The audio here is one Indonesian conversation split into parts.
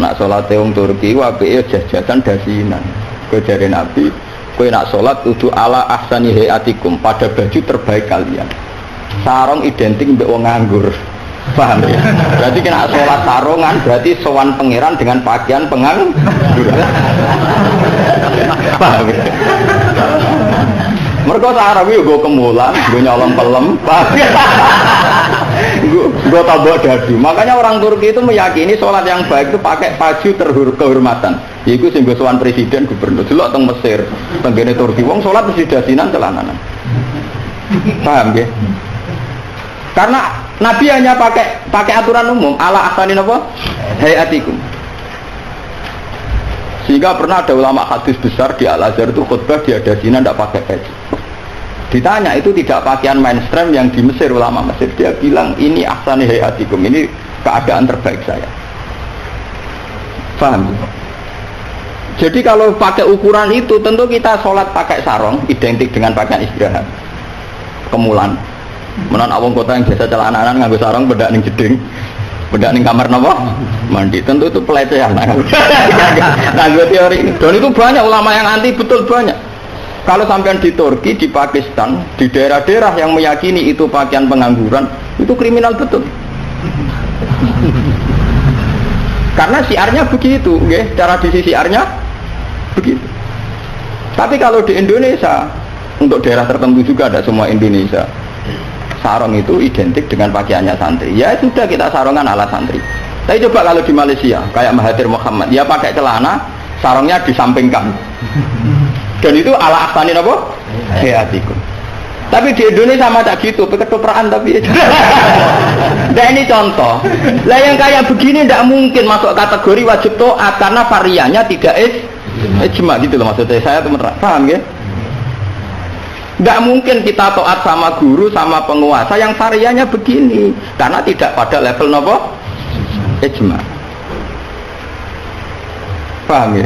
nak salate wong Turki apike jajasan dasinan. Kowe jare Nabi, kowe nak salat kudu ala ahsani hayatikum, pada baju terbaik kalian. Sarung identik mbek wong nganggur. Paham ya? Berarti kena sholat sarungan, berarti sowan pangeran dengan pakaian pengangguran. Paham ya? Mereka Arabi gue kemulan, gue nyolong pelem, gue tabok dadu. Makanya orang Turki itu meyakini sholat yang baik itu pakai baju kehormatan. Yaitu sehingga sowan presiden, gubernur. Dulu teng Mesir, tenggene Turki, wong sholat mesti dasinan celananan. Paham ya? Karena Nabi hanya pakai aturan umum ala ahsanin apa? Hayatikum. Sehingga pernah ada ulama hadis besar di Al-Azhar itu khutbah dia dasinan tidak pakai baju. Ditanya itu tidak pakaian mainstream yang di Mesir, ulama Mesir, dia bilang ini ahsani hayatikum, ini keadaan terbaik saya. Paham? Jadi kalau pakai ukuran itu tentu kita sholat pakai sarung identik dengan pakaian istirahat. Kemulan. Menon awong kota yang biasa celananan nganggo sarung bedak ning jeding, bedak ning kamar napa? Mandi. Tentu itu pelecehan. Nganggo teori ini. Dan itu banyak ulama yang anti, betul banyak. Kalau sampean di Turki, di Pakistan, di daerah-daerah yang meyakini itu pakaian pengangguran, itu kriminal betul. Karena siarnya begitu, nggih, cara diisi siarnya begitu. Tapi kalau di Indonesia, untuk daerah tertentu juga ada semua Indonesia. Sarung itu identik dengan pakaiannya santri. Ya sudah kita sarungan ala santri. Tapi coba kalau di Malaysia, kayak Mahathir Muhammad, dia pakai celana, sarungnya disampingkan. Dan itu ala ahsanin apa? Hayatikum. Tapi di Indonesia macam gitu, ketoprak tapi. Nah ini contoh. Lah yang kayak begini tidak mungkin masuk kategori wajib taat karena variannya tidak ijma gitu loh maksudnya. Saya tuh paham ya? Nggak mungkin kita taat sama guru, sama penguasa yang variannya begini karena tidak pada level nopo ijma. Paham ya?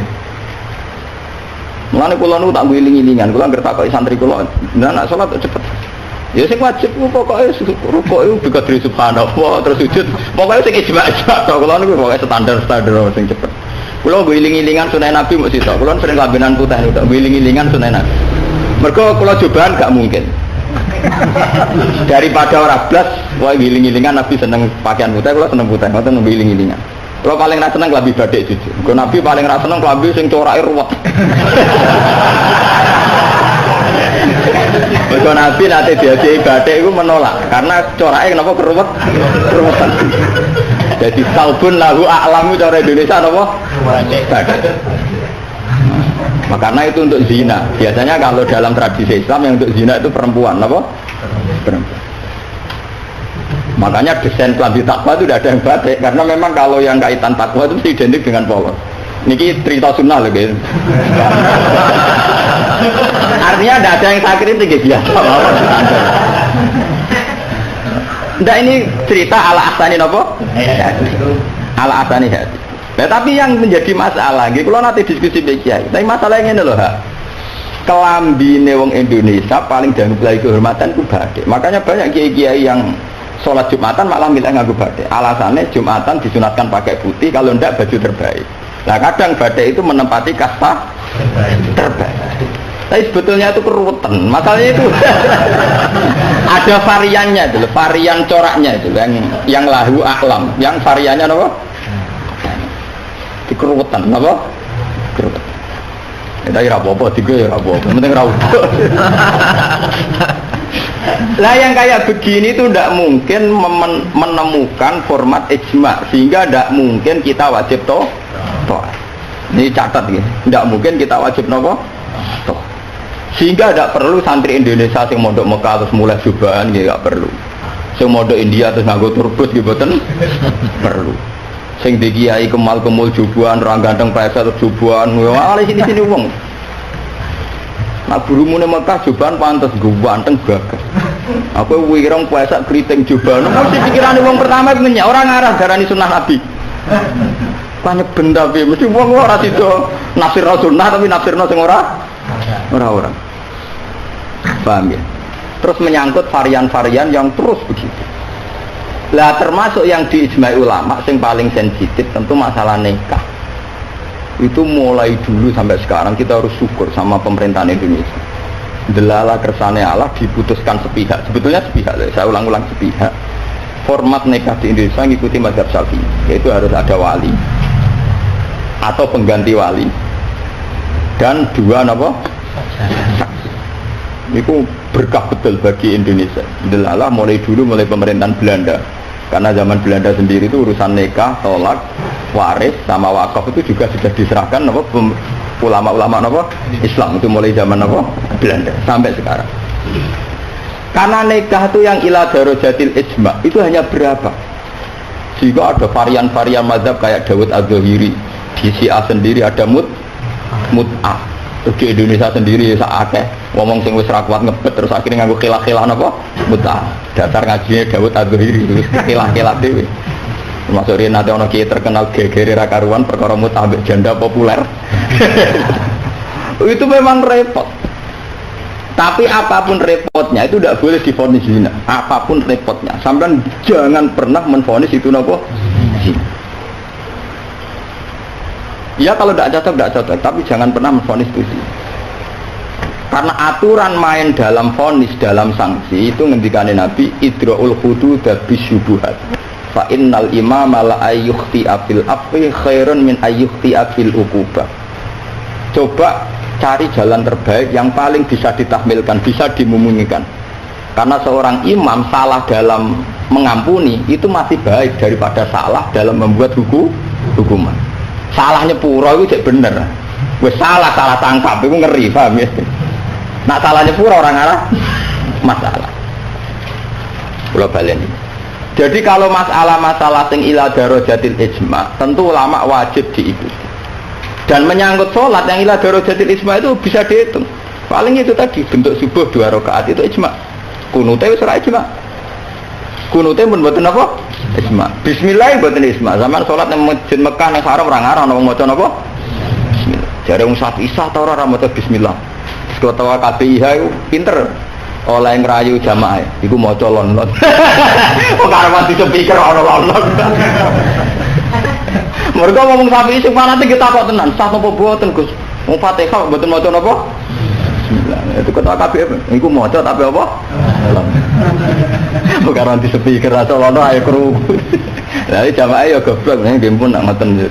Mulane kula nu tak wiling-wilingan, kula ngerti kok santri kula nak salat cepet. Ya sing wajib pokoke rukuk iku bikadri subhanallah terus sujud. Pokoke sing ijma-ijma tok kula niku pokoke standar-standar sing cepet. Kula wiling-wilingan sunah Nabi mesti tok. Kula sering kabenan putih niku tak wiling-wilingan sunah Nabi. Mereka kalau cobaan gak mungkin. Daripada orang blas, wah giling-gilingan Nabi seneng pakaian putih, kalau seneng putih, kalau seneng giling-gilingan. Kalau paling rasa seneng lebih badik jujur. Kalau Nabi paling rasa seneng lebih sing corak ruwet. Kalau Nabi nanti dia badik itu menolak, karena coraknya kenapa keruwet? Keruwetan. Jadi salbun lahu a'lamu cara Indonesia apa? Badik. Karena itu untuk zina. Biasanya kalau dalam tradisi Islam yang untuk zina itu perempuan, apa? Perempuan. Makanya desain kelambi takwa itu tidak ada yang batik, karena memang kalau yang kaitan takwa itu identik dengan polos. Niki cerita sunnah loh, guys. Artinya tidak ada yang saya kritik biasa. Tidak, ini cerita ala asani apa? Ala asani hati. Nah, tapi yang menjadi masalah, kalau nanti diskusi kiai, tapi masalahnya ini loh, kelambine wong Indonesia paling dianggap kehormatan itu batik. Makanya banyak kiai-kiai yang sholat Jumatan malah milih nganggo batik. Alasannya Jumatan disunatkan pakai putih, kalau ndak baju terbaik. Nah kadang batik itu menempati kasta terbaik. Tapi sebetulnya itu keruwetan. Masalahnya itu ada variannya itu, varian coraknya itu yang lahu aklam, yang variannya apa? Dikeruwetan, apa? Keruwetan. Kita ya apa-apa, tiga ya apa-apa, penting rawuh. Lah yang kayak begini itu tidak mungkin menemukan format ijma, sehingga tidak mungkin kita wajib toh. Ini catat ya, tidak mungkin kita wajib nopo toh. Sehingga tidak perlu santri Indonesia yang mondok Mekah terus mulai jubahan, ya nggak perlu. Yang mondok India terus nganggo turbus gitu kan perlu. Sing di kiai kemal-kemul jubuan, orang ganteng pesa terus jubuan, wah sini wong. Nah gurumu nih Mekah jubuan pantas gue ganteng gagah. Aku wirong puasa keriting jubuan. Mesti pikiran wong pertama punya orang arah darani sunnah Nabi. Banyak benda bi, mesti wong ora itu nafsir sunnah tapi nafsirno sing ora orang. Paham ya? Terus menyangkut varian-varian yang terus begitu. Lah termasuk yang diijma'i ulama yang paling sensitif tentu masalah nikah. Itu mulai dulu sampai sekarang kita harus syukur sama pemerintahan Indonesia. Delala kersane Allah diputuskan sepihak. Sebetulnya sepihak, saya ulang-ulang sepihak. Format nikah di Indonesia mengikuti mazhab Syafi'i, yaitu harus ada wali atau pengganti wali dan dua saksi. Itu berkah betul bagi Indonesia. Delala mulai dulu mulai pemerintahan Belanda. Karena zaman Belanda sendiri itu urusan nikah, tolak, waris sama wakaf itu juga sudah diserahkan ulama-ulama Islam itu mulai zaman Belanda sampai sekarang. Karena nikah itu yang ila darajatil ijma itu hanya berapa? Jika ada varian-varian mazhab kayak Dawud Az-Zahiri, di Syiah sendiri ada mut'ah. Di Indonesia sendiri sakake ngomong sing wis ra kuat ngebet terus akhirnya nganggo khilah-khilah mut'ah. Dasar ngajinya Dawud Az-Zahiri terus khilah-khilah dhewe. Termasuk nate ana kiai terkenal gegere ra karuan perkara mut'ah mbek janda populer. Itu memang repot. Tapi apapun repotnya itu tidak boleh divonis zina. Apapun repotnya, sampean jangan pernah menvonis itu zina. Ya kalau tidak cocok, tapi jangan pernah menvonis itu zina. Karena aturan main dalam vonis, dalam sanksi itu ngendikane Nabi idraul hudud bisyubuhat. Fa innal imama la ayyukhti fil afwi khairun min ayyukhti fil uqubah. Coba cari jalan terbaik yang paling bisa ditahmilkan, bisa dimumumikan. Karena seorang imam salah dalam mengampuni itu masih baik daripada salah dalam membuat hukuman. Salahnya pura itu cek bener. Wes salah tangkap itu ngeri, paham ya? Nak salahnya pura orang arah masalah. Pulau baleni. Jadi kalau masalah-masalah sing ila darajatil ijma, tentu ulama wajib diikuti. Dan menyangkut sholat yang ila darajatil ijma itu bisa dihitung. Paling itu tadi bentuk subuh 2 rakaat itu ijma. Kunute wis ora ijma. Kunute pun mboten apa? Ijma. Bismillah mboten ijma. Zaman sholat nang Masjid Mekah nang haram ora ngarang ana maca napa? Bismillah. Jare wong Syafi'i ta ora maca bismillah. Ketua KPIH itu pinter oleh ngerayu jamaah. Iku maca lon-lon. Kok karo mati speaker ora lon-lon. Mereka ngomong sapi sing fanatik kita kok tenan, sah napa boten Gus? Wong Fatihah mboten maca napa? Bismillah. Itu ketua KPM, iku maca tapi apa? Bukan di speaker atau lono ayo kru. Lah jamaah ya goblok nggih pun nak ngoten.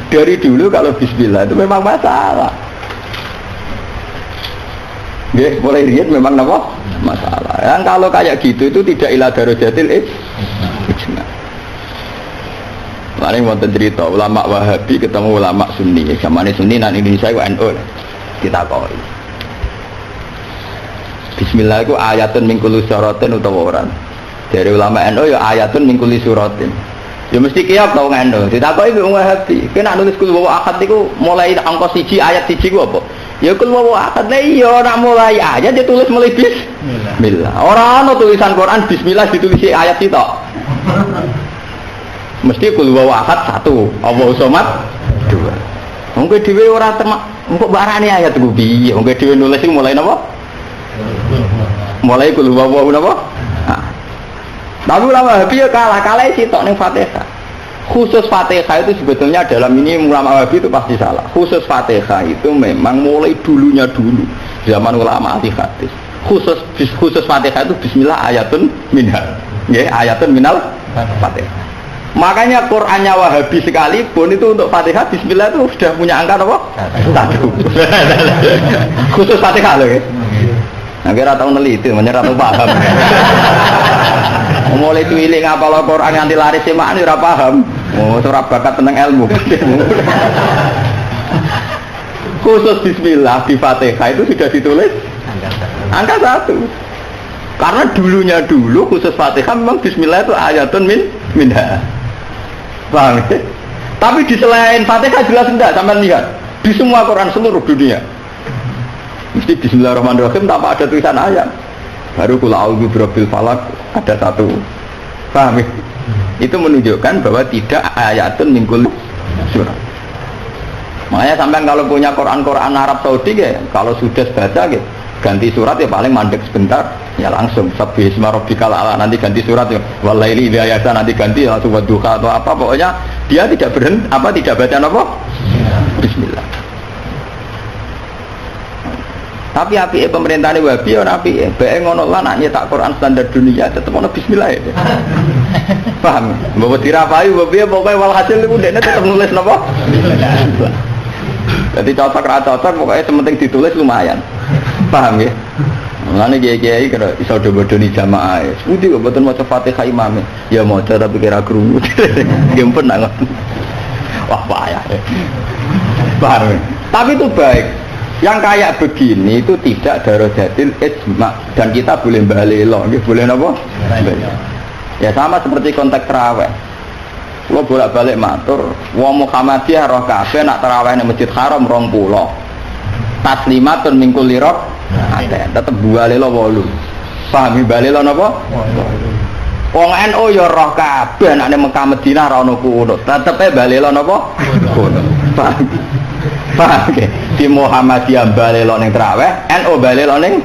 Dari dulu kalau bismillah itu memang masalah. Nggih, mulai riyen memang napa? Masalah. Yang kalau kayak gitu itu tidak ila darajatil ijma. Paling wonten cerita ulama Wahabi ketemu ulama Sunni. Zamane Sunni nang Indonesia iku NU. Kita koi. Bismillah iku ayatun min kulli suratin utawa ora. Dari ulama NU ya ayatun min kulli suratin. Ya mesti kiap tau NU. Ditakoki wong Wahabi, kena nulis kul wa akad iku mulai angka 1 ayat 1 ku apa? Ya kul wa akad lah iya nak mulai ayat ditulis mulai bismillah. Ora ana tulisan Quran bismillah ditulis ayat itu. Mesti kul wa ahad 1, Allahu somad 2. Mungkin dhewe ora termak, engko barane ayat iku piye? Mungkin dhewe nulis iku mulai napa? Mulai kul wa napa? Nah. Tapi ulama Wahabi ya kalah sitok ning Fatihah. Khusus Fatihah itu sebetulnya dalam ini ulama Wahabi itu pasti salah. Khusus Fatihah itu memang mulai dulunya dulu zaman ulama ahli hadis. Khusus Fatihah itu bismillah ayatun minha. Nggih, ayatun minal Fatihah. Makanya Qur'annya Wahabi sekalipun itu untuk Fatihah bismillah itu sudah punya angka apa? 1. Khusus Fatihah loh ya. Nah kira tahu neliti, menyerah tahu paham. Mulai tuiling ngapal Quran nganti laris semaan ora paham. Oh, ora bakat tentang ilmu. Khusus bismillah di Fatihah itu sudah ditulis angka 1. Karena dulunya dulu khusus Fatihah memang bismillah itu ayatun minha. Paham ya? Tapi di selain Fatihah jelas enggak, sampai lihat di semua Quran seluruh dunia mesti bismillahirrahmanirrahim tanpa ada tulisan ayat. Baru kul a'udzu birabbil falaq ada 1. Paham ya? Itu menunjukkan bahwa tidak ayatun min kulli surah. Makanya sampai kalau punya Quran Arab Saudi ya, kalau sudah baca ya, ganti surat ya paling mandek sebentar Ya langsung sabbi isma rabbikal a'la, nanti ganti surat ya. Walaili idza yasa, nanti ganti atau wadduha atau apa, pokoknya dia tidak tidak baca apa? Bismillah. Tapi api pemerintahnya Wahabi ora api, bae ngono lah nak nyetak Quran standar dunia tetep ono bismillah ya. Paham? Mbok dirapahi Wahabi pokoke walhasil iku ndekne tetep nulis napa? Bismillah. Jadi cocok ra cocok pokoknya sementing ditulis lumayan. Paham ya? Mulane kiai-kiai kira iso bodoni jamaah. Sepundi kok mboten maca Fatihah imame. Ya maca tapi kira krungu. Gempet nak ngoten. Wah payah. Paham ya? Tapi itu baik. Yang kayak begini itu tidak darajatil ijma dan kita boleh balelo, boleh apa? Ya sama seperti konteks tarawih. Lo bolak-balik matur, wong Muhammadiyah roh kabeh nak tarawih nang Masjid Haram 20. Taslimatun min kulli rok ada, tetep balelo 8. Pahami balelo napa? Wong NU ya roh kabeh nak nang Mekah Madinah ra ono kunut. Tetepe balelo napa? Kunut. Paham? Paham ya? Di Muhammadiyah balelo ning tarawih, NU balelo ning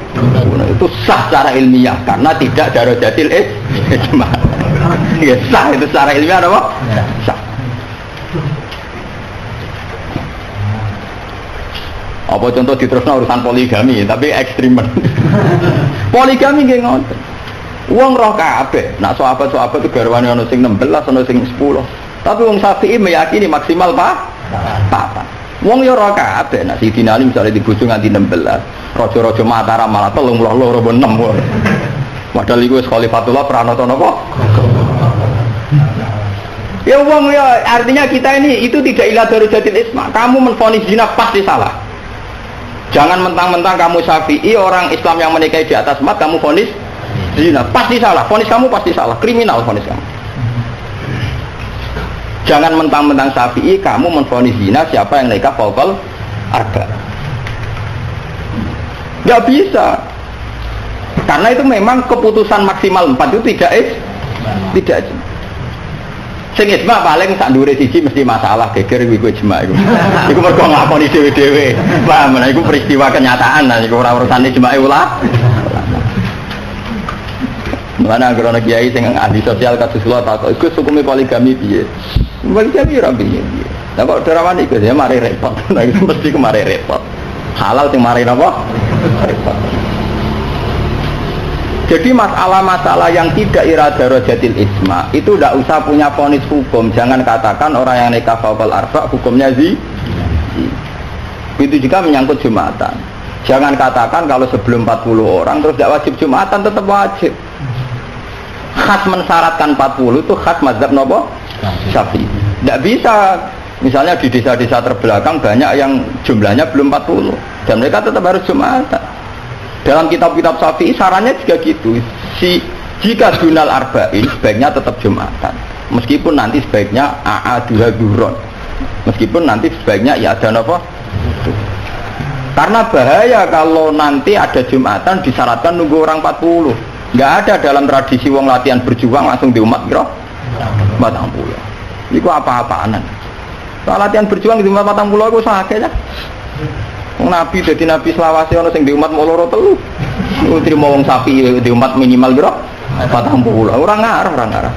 itu sah secara ilmiah karena tidak darajatil ijma. Ya sah itu secara ilmiah apa? Sah. Apa contoh diterusno urusan poligami tapi ekstrim. Poligami nggih ngoten. Wong roh kabeh, nak sahabat-sahabat itu garwane ana sing 16, ana sing 10. Tapi wong Syafi'i meyakini maksimal papat. Wong yo ora kabeh, nek Sidina Ali misale dibojo nganti 16, raja-raja Mataram malah 32 apa 6. Padahal iku wis Khalifatullah Pranata napa? Ya wong ya artinya kita ini itu tidak ila darajatil isma. Kamu menvonis zina pasti salah. Jangan mentang-mentang kamu Syafi'i, orang Islam yang menikahi di atas mat kamu vonis zina, pasti salah. Vonis kamu pasti salah, kriminal vonis kamu. Jangan mentang-mentang Syafi'i kamu menvonis zina siapa yang nikah fauqal arba. Gak bisa. Karena itu memang keputusan maksimal 4 itu tidak. Sing ijma paling sak ndure siji mesti masalah geger iku ijma iku. Iku mergo nglakoni dhewe-dhewe. Paham, nah iku peristiwa kenyataan, nah iku ora urusane ijma ulama. Mana agar anak kiai sing ahli sosial kados kula takok iku hukume poligami piye? Poligami ora piye. Lah kok derawane iku ya mari repot. Nah itu mesti kemari repot. Halal sing mari napa? Repot. Jadi masalah-masalah yang tidak irada rojatil ijma itu tidak usah punya vonis hukum. Jangan katakan orang yang nikah fauqal arba hukumnya itu juga menyangkut Jumatan. Jangan katakan kalau sebelum 40 orang terus tidak wajib Jumatan, tetap wajib. Khas mensyaratkan 40 itu khas mazhab nopo Syafi'i. Tidak bisa. Misalnya di desa-desa terbelakang banyak yang jumlahnya belum 40 dan mereka tetap harus Jumatan. Dalam kitab-kitab Syafi'i sarannya juga gitu. Jika dunal arba'in sebaiknya tetap Jumatan. Meskipun nanti sebaiknya a'aduha duhron. Meskipun nanti sebaiknya ya ada apa? Karena bahaya kalau nanti ada Jumatan disyaratkan nunggu orang 40. Nggak ada dalam tradisi wong latihan berjuang langsung di umat kira 40. Itu apa-apaanan. Soal latihan berjuang di umat 40 itu sakit ya. Nabi jadi nabi selawase ono sing di umat moloro telu. Trimo wong sapi di umat minimal kira 40. Ora ngarah.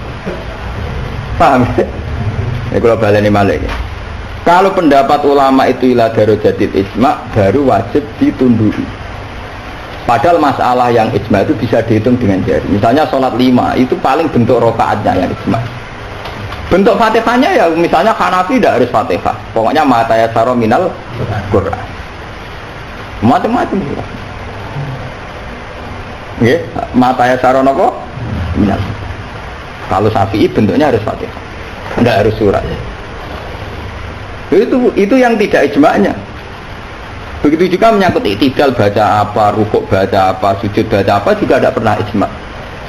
Paham? Ya kalau baleni malih. Kalau pendapat ulama itu ila darajatil ijma baru wajib ditunduki. Padahal masalah yang ijma itu bisa dihitung dengan jari. Misalnya sholat 5 itu paling bentuk rokaatnya yang ijma. Bentuk fatihahnya ya misalnya Hanafi tidak harus fatihah. Pokoknya ma tayassara minal Qur'an. Macam-macam juga. Nggih, mata ya saron apa? Minal. Kalau Syafi'i bentuknya harus Fatihah. Enggak harus surat. Itu yang tidak ijma'nya. Begitu juga menyangkut iktidal baca apa, rukuk baca apa, sujud baca apa juga tidak pernah ijma'.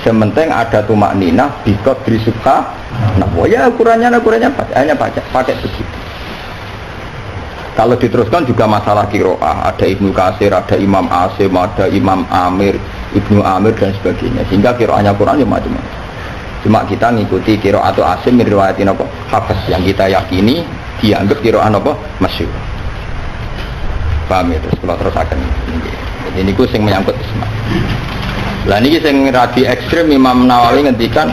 Sementing ada tumak ninah bikot berisubha. Nah, ya ukurannya hanya pakai begitu. Kalau diteruskan juga masalah kiroah, ada Ibnu Katsir, ada Imam Asim, ada Imam Amir, Ibnu Amir dan sebagainya. Sehingga kiroahnya Quran ya macam-macam. Cuma kita ngikuti kiroah atau Asim riwayatin apa? Hafs yang kita yakini dianggap kiroah apa? Masyhur. Paham ya? Terus kalau terus akan ini. Jadi ini sing menyangkut isma. Lah niki sing radi ekstrem Imam Nawawi ngendikan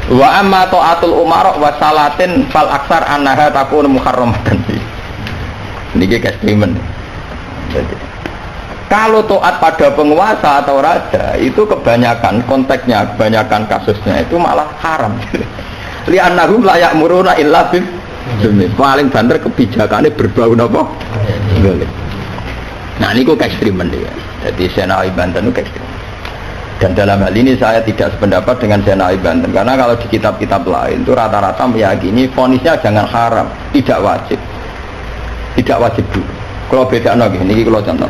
wa amma ta'atul umara wa salatin fal aksar annaha takun muharramatan. Niki ekstremen. Jadi kalau taat pada penguasa atau raja itu kebanyakan konteksnya, kebanyakan kasusnya itu malah haram. Li'annahum la ya'muruna illa bil zulmi. Paling banter kebijakannya berbau napa? Zalim. Nah, niku ekstremen dia. Jadi Senawi Banten itu ekstrem. Dan dalam hal ini saya tidak sependapat dengan Senawi Banten karena kalau di kitab-kitab lain itu rata-rata meyakini vonisnya jangan haram, tidak wajib. Tidak wajib dulu. Kalau beda nggih niki kalau contoh.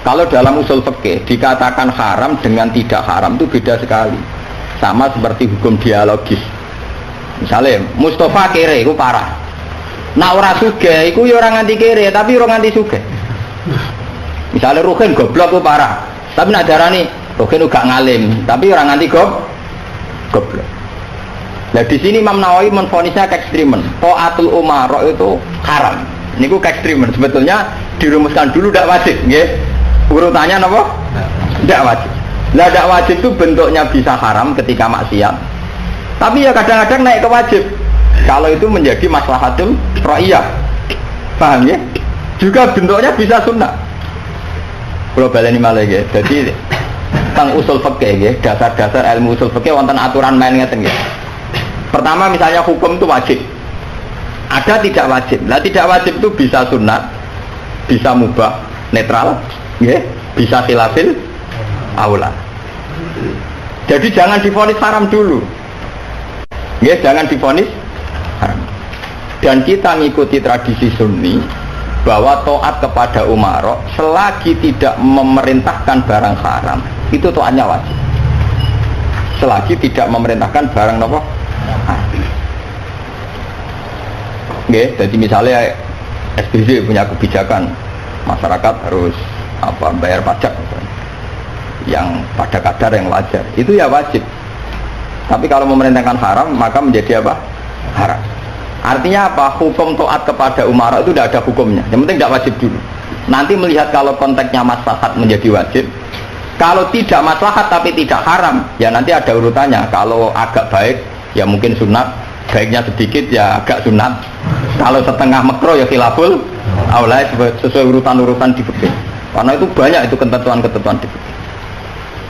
Kalau dalam usul fikih dikatakan haram dengan tidak haram itu beda sekali. Sama seperti hukum dialogis. Misalnya Mustafa kere itu parah. Nak ora sugih iku ya ora nganti kere tapi ora nganti sugih. Misalnya Ruhin goblok itu parah. Tapi nak darani Ruhin gak ngalim tapi ora nganti goblok. Nah di sini Imam Nawawi menfonisnya ekstremen. Taatul umara itu haram. Niku ekstremen sebetulnya dirumuskan dulu tidak wajib, nggih. Urutannya apa? Tidak wajib. Lah tidak wajib itu bentuknya bisa haram ketika maksiat. Tapi ya kadang-kadang naik ke wajib. Kalau itu menjadi maslahatul ra'iyah. Paham ya? Juga bentuknya bisa sunnah. Kalau baleni malah ya. Jadi tentang usul fikih ya, dasar-dasar ilmu usul fikih wonten aturan main ngeten ya. Pertama misalnya hukum itu wajib. Ada tidak wajib. Lah tidak wajib itu bisa sunnah, bisa mubah, netral. Ya, bisa khilafil aula. Jadi jangan divonis haram dulu. Ya, jangan divonis haram. Dan kita mengikuti tradisi Sunni bahwa taat kepada umara selagi tidak memerintahkan barang haram, itu taatnya wajib. Selagi tidak memerintahkan barang apa? Ya, jadi misalnya SBY punya kebijakan masyarakat harus bayar pajak yang pada kadar yang wajar, itu ya wajib. Tapi kalau memerintahkan haram maka menjadi apa? Haram. Artinya apa? Hukum taat kepada umara itu tidak ada hukumnya, yang penting tidak wajib dulu. Nanti melihat kalau konteksnya maslahat menjadi wajib. Kalau tidak maslahat tapi tidak haram, ya nanti ada urutannya. Kalau agak baik ya mungkin sunat, baiknya sedikit ya agak sunat. Kalau setengah makro ya khilaful aula, sesuai urutan-urutan di fikih. Karena itu banyak itu ketentuan-ketentuan di fikih.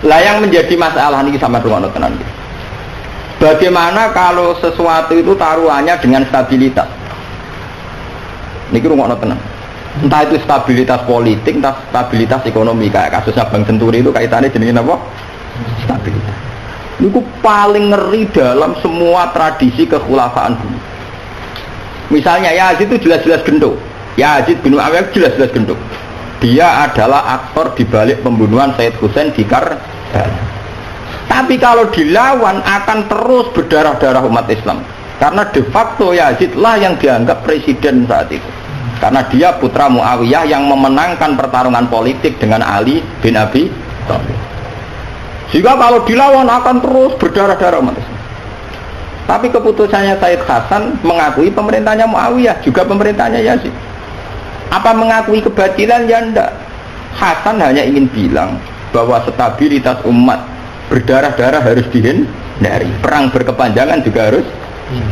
Lah yang menjadi masalah ini sama dengan tenan. Bagaimana kalau sesuatu itu taruhannya dengan stabilitas? Niki rungokno tenan. Entah itu stabilitas politik, entah stabilitas ekonomi, kayak kasusnya Bank Senturi itu kaitannya jenenge apa? Stabilitas. Niku paling ngeri dalam semua tradisi kekhulafaan dulu. Misalnya Yazid itu jelas-jelas gendut. Yazid bin Muawiyah jelas-jelas gendut. Dia adalah aktor di balik pembunuhan Sayyid Husain di Karbala. Tapi kalau dilawan akan terus berdarah-darah umat Islam. Karena de facto Yazid lah yang dianggap presiden saat itu. Karena dia putra Muawiyah yang memenangkan pertarungan politik dengan Ali bin Abi Thalib. Sehingga kalau dilawan akan terus berdarah-darah umat Islam. Tapi keputusannya Sayyid Hasan mengakui pemerintahnya Muawiyah, juga pemerintahnya Yazid. Apa mengakui kebatilan? Ya enggak. Hasan hanya ingin bilang bahwa stabilitas umat berdarah-darah harus dihindari. Perang berkepanjangan juga harus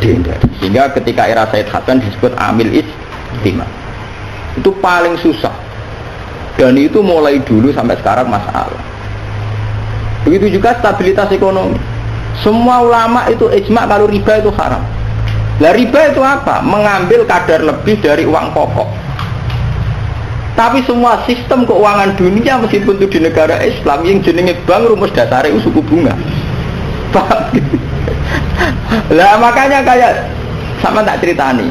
dihindari. Sehingga ketika era Sayyid Hasan disebut Amil Istimah. Itu paling susah. Dan itu mulai dulu sampai sekarang masalah. Begitu juga stabilitas ekonomi. Semua ulama itu ijma kalau riba itu haram. Lah riba itu apa? Mengambil kadar lebih dari uang pokok. Tapi semua sistem keuangan dunia meskipun itu di negara Islam yang jenenge bank rumus dasarnya itu suku bunga. Lah makanya kayak sama tak ceritani.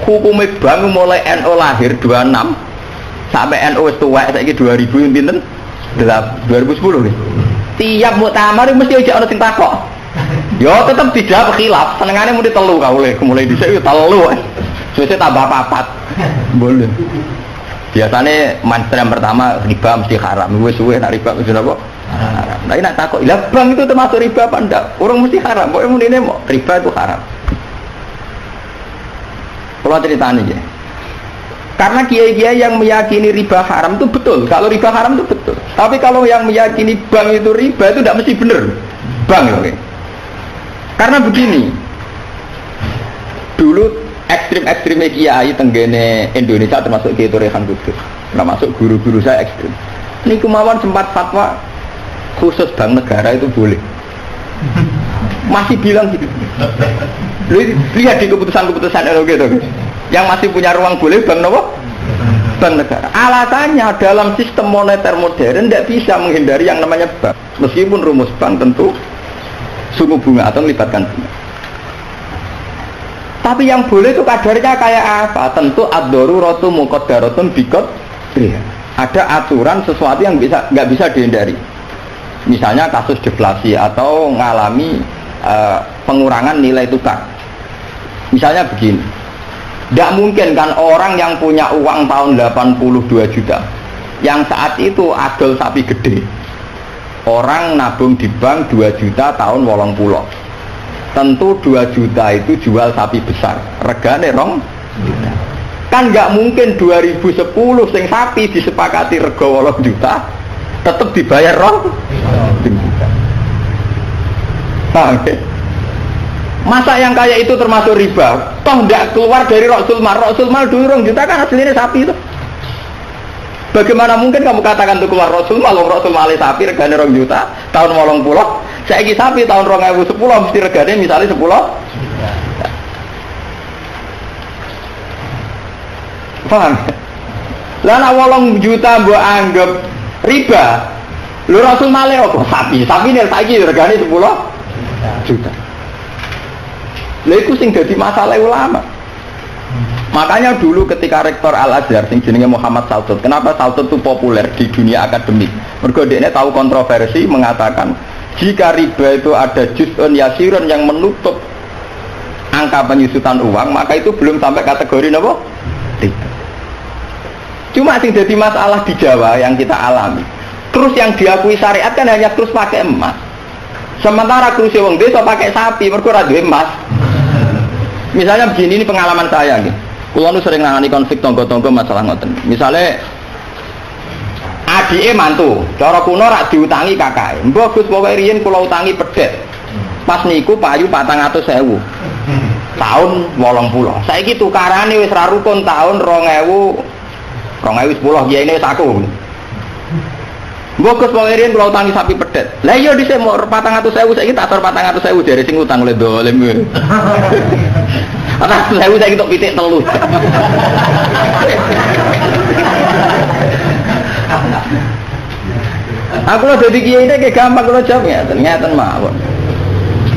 Hukumnya bank mulai NU lahir 26 sampai NU wis tuwek saiki 2000 pinten? 2010 nih. Tiap muktamar mesti aja ana sing takok. Yo tetep tidak khilaf, senengane muni telu mulai dhisik yo telu. Suwe tambah papat. Boleh. Biasanya mainstream pertama riba mesti haram, suwe nak riba mesti apa? Haram. Tapi nak takut, lah bank itu termasuk riba apa enggak? Orang mesti haram, pokoknya muni ini mau riba itu haram. Kalau ceritanya ya, Karena kiai-kiai yang meyakini riba haram itu betul. Kalau riba haram itu betul. Tapi kalau yang meyakini bank itu riba itu tidak mesti benar. Bank ya. Karena begini. Dulu ekstrim-ekstrimnya kiai tenggene Indonesia termasuk Kiai Rehan Kudus. Termasuk guru-guru saya ekstrim. Ini kemauan sempat fatwa khusus bank negara itu boleh. Masih bilang gitu. Lihat di keputusan-keputusan gitu. Yang masih punya ruang boleh bank nopo? Bank negara. Alasannya dalam sistem moneter modern tidak bisa menghindari yang namanya bank. Meskipun rumus bank tentu suku bunga atau melibatkan bunga. Tapi yang boleh itu kadarnya kayak apa? Tentu ad-daruratu muqaddaratun biqadriha. Ada aturan sesuatu yang nggak bisa dihindari. Misalnya kasus deflasi atau mengalami pengurangan nilai tukar. Misalnya begini. Tidak mungkin kan orang yang punya uang tahun 82 juta yang saat itu adol sapi gede, orang nabung di bank 2 juta tahun 80, tentu 2 juta itu jual sapi besar, regane rong juta. Kan nggak mungkin 2010 sing sapi disepakati rego 8 juta tetap dibayar rong juta. Paham ya? Masa yang kayak itu termasuk riba? Toh tidak keluar dari Rasul Mal dulu rong juta kan aslinya sapi itu. Bagaimana mungkin kamu katakan itu keluar Rasul Mal sapi regane rong juta tahun 80? Saiki sapi tahun 2010 mesti regane misalnya 10 juta. Paham? Lah nek 8 juta mbok anggap riba. Lho Rasul Mal apa? Sapi nek saiki regane 10 juta. Lha iku sing dadi masalah ulama. Makanya dulu ketika rektor Al-Azhar sing jenenge Muhammad Saltut, kenapa Saltut itu populer di dunia akademik? Mergo dekne tahu kontroversi mengatakan jika riba itu ada juz'un yasirun yang menutup angka penyusutan uang, maka itu belum sampai kategori napa? Riba. Cuma sing dadi masalah di Jawa yang kita alami. Terus yang diakui syariat kan hanya terus pakai emas. Sementara terus wong desa pakai sapi, mergo ora duwe emas. Misalnya begini, ini pengalaman saya nih. Kulo nu sering nangani konflik tonggo-tonggo masalah ngoten. Misalnya adike mantu, cara kuno rak diutangi kakake. Mbok Gus pokoke riyen kula utangi pedet. Pas niku payu 400.000. Tahun 80. Saiki tukarane wis ra rukun tahun 2010 kiyaine wis aku. Mbok Gus pokoke riyen kula utangi sapi pedet. Lah iya dhisik mau 400.000 saiki tak tor 400.000 jare sing utang oleh dolim. Atas saya kita pitik telur. Aku lo jadi kiai ini kayak gampang kalau jawabnya, ternyata mawon.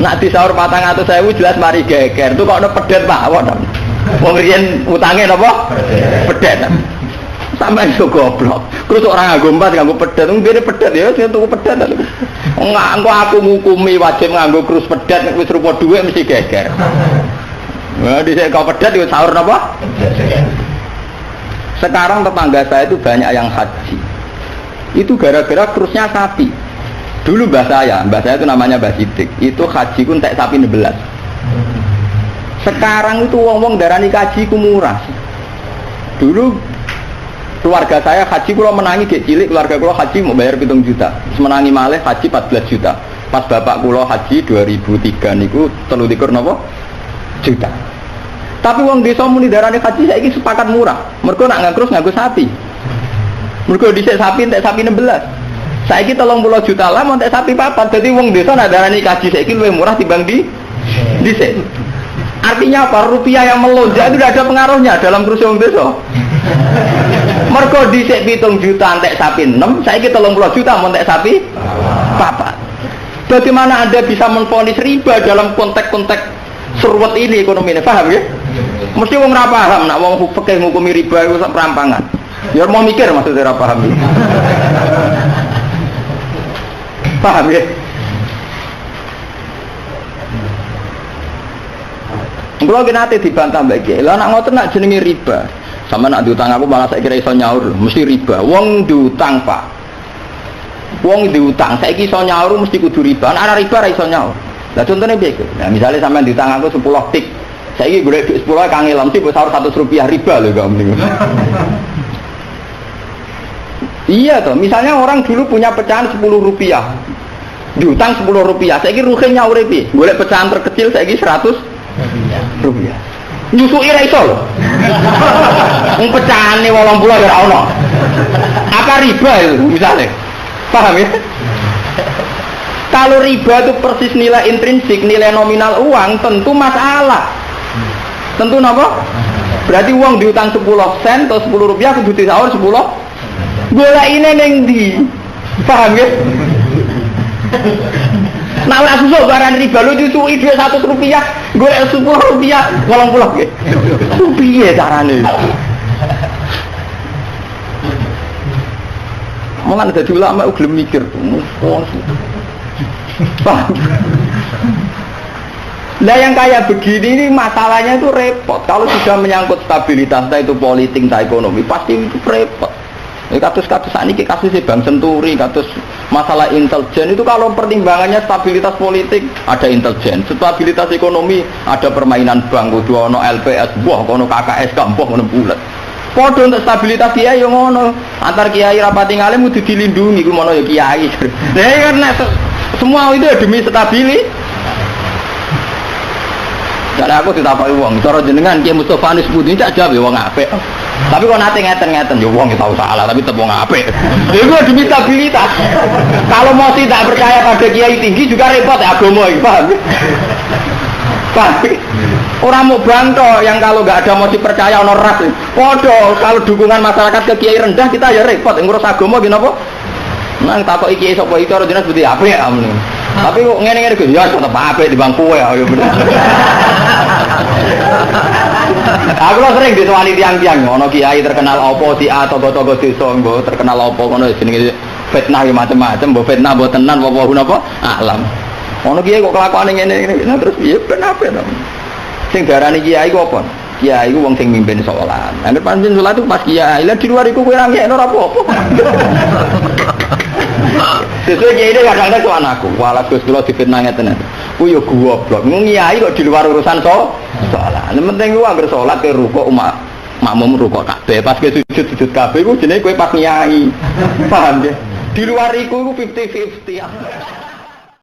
Nak disaur 400.000 jelas mari geger. Itu kok ada pedet mawon. Pemberian utangnya apa? Pedet. Sampai itu goblok. Terus orang nganggo emas nganggo pedet, ngene pedet ya, sing tuku pedet. Enggak, engko aku ngukumi wajib nganggo krus pedet wis rupa dhuwit mesti geger. Nah, di sini kau pedat itu sahur apa? Sekarang tetangga saya itu banyak yang haji. Itu gara-gara krusnya sapi. Dulu mbah saya itu namanya Mbah Sidik. Itu haji ku entek sapi 16. Sekarang itu wong-wong darani haji ku murah. Dulu keluarga saya haji kula menangi gek cilik, keluarga kula haji mau bayar 7 juta. Menangi malih haji 14 juta. Pas bapak kula haji 2003 niku 33 napa? Juta. Tapi wong desa muni darane haji saiki sepakat murah. Mergo nak ngangkrus nganggo sapi. Mergo dhisik sapi entek sapi 16. Saiki 30 juta lah entek sapi 4. Dadi wong desa nak darane haji saiki luwih murah timbang dhisik. Artinya apa? Rupiah yang melonjak itu tidak ada pengaruhnya dalam kursi wong desa. Mergo dhisik 7 juta entek sapi 6, saiki 30 juta entek sapi 4. Bagaimana Anda bisa menvonis riba dalam konteks-konteks seruat ini ekonomi ini, paham ya? Mesti wong ora paham, nak wong fikih ngukumi riba itu perampangan. Ya mau mikir maksudnya ora paham. Paham ya? Kalau kita nanti dibantah bagi, lah nak ngotot nak jenenge riba. Sama nak diutang aku malah saya kira iso nyaur, mesti riba. Wong diutang pak, wong diutang, saya iso nyaur mesti kudu riba. Anak riba ra iso nyaur. Nah contohnya begitu. Nah misalnya sampai diutang aku 10 tik, Saiki golek duit 10 kangelan sih sahur 100 rupiah riba lho gak mending. Iya toh, misalnya orang dulu punya pecahan 10 rupiah. Diutang 10 rupiah, saiki ruhe nyaure piye? Golek pecahan terkecil saiki 100 rupiah. Nyusui ra iso lho. Wong pecahane 80 ya ora ono. Apa riba itu misalnya? Paham ya? Kalau riba itu persis nilai intrinsik, nilai nominal uang, tentu masalah. Tentu apa? Berarti uang diutang 10 sen atau 10 rupiah kudu disaur 10. Golek ini ning ndi? Paham ya? Nah ora susuk barang riba lu disuki dhuwit 100 rupiah, golek 10 rupiah 80 nggih. Piye carane? Malah dadi ulama gelem mikir. Nah yang kayak begini ini masalahnya itu repot. Kalau sudah menyangkut stabilitas, entah itu politik, entah ekonomi, pasti itu repot. Kasus-kasus ini kasusnya Bank Senturi, kasus masalah intelijen itu kalau pertimbangannya stabilitas politik ada intelijen, stabilitas ekonomi ada permainan bank, kudu ono LPS, buah kono KKS kampuh ngono bulat. Podo untuk stabilitas kiai yang ngono, antar kiai rapati ngalim kudu dilindungi, ku mono ya kiai. Nah karena semua itu demi stabilitas. Jadi aku ditapai uang, cara jenengan Kiai Mustofa Anis Budi tak jawab ya uang apik. Tapi kok nate ngeten-ngeten ya uang tahu salah tapi tetap uang apik. Itu demi stabilitas. Kalau mau tidak percaya pada kiai tinggi juga repot ya agama iki, paham? Paham? Orang mau bantu yang kalau nggak ada motif percaya ono ras. Podo kalau dukungan masyarakat ke kiai rendah kita ya repot ngurus agama gini apa? Nang takoki kiai sapa iki cara jenengan Budi apik ya amun. Tapi kok ngene-ngene Gus ya tetep apik di bangku ya bener. Aku lho sering ditawani tiang-tiang ono kiai terkenal apa si A togo-togo desa nggo terkenal apa ngono jenenge fitnah macam-macam, mbok fitnah mbok tenan apa napa alam. Ono kiai kok kelakuane ngene-ngene terus piye ben apik to. Sing darani kiai ku apa? Kiai ku wong sing mimpin salat. Angger pancen salat itu pas kiai, lah di luar iku kowe ra ngekno ora apa-apa. Sesuai kiai ini kadang-kadang tuh anakku, walau Gus kula difitnah ngeten. Ku yo goblok. Kiai kok di luar urusan salat. Yang penting ku anggere salat ke rukuk makmum rukuk kabeh. Pas ke sujud kabeh ku jenenge kowe pas kiai. Paham ya? Di luar iku 50-50.